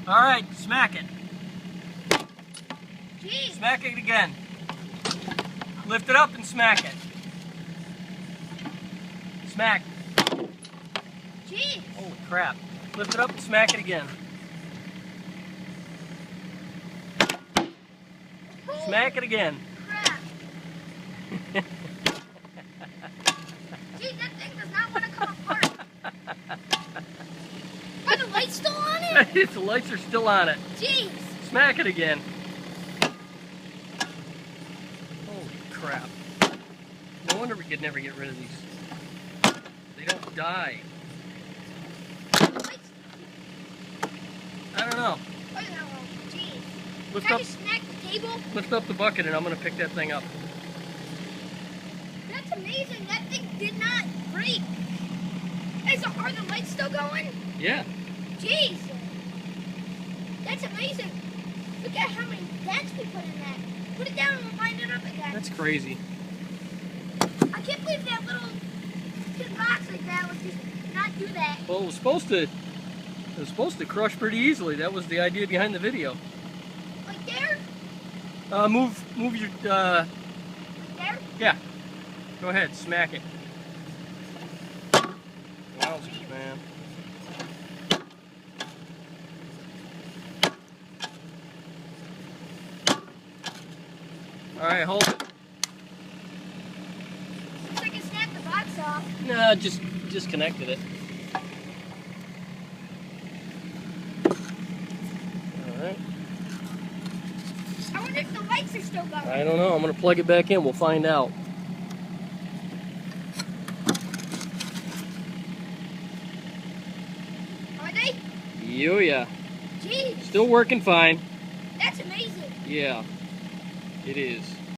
Alright, smack it. Jeez. Smack it again. Lift it up and smack it. Smack. Jeez. Holy crap. Lift it up and smack it again. Holy Smack it again. crap. Gee, that thing does not want to come apart. Are the lights still on it? The lights are still on it. Jeez. Smack it again. Holy crap. No wonder we could never get rid of these. They don't die. Lights. I don't know. Oh, no. Jeez. Lift Can I up, just smack the table? lift up the bucket and I'm going to pick that thing up. That's amazing. That thing did not break. Hey, so are the lights still going? Yeah. Jeez. That's amazing. Look at how many dents we put in that. Put it down and we'll line it up again. That's crazy. I can't believe that little tin box like that would just not do that. Well, it was supposed to crush pretty easily. That was the idea behind the video. Like there? Move your, Like there? yeah. Go ahead, smack it. Wowzers, man. Alright, hold it. Looks like I snapped the box off. No, just disconnected it. Alright. I wonder if the lights are still going. I don't know. I'm going to plug it back in. We'll find out. Are they? Oh, yeah. Jeez. Still working fine. That's amazing. Yeah, it is.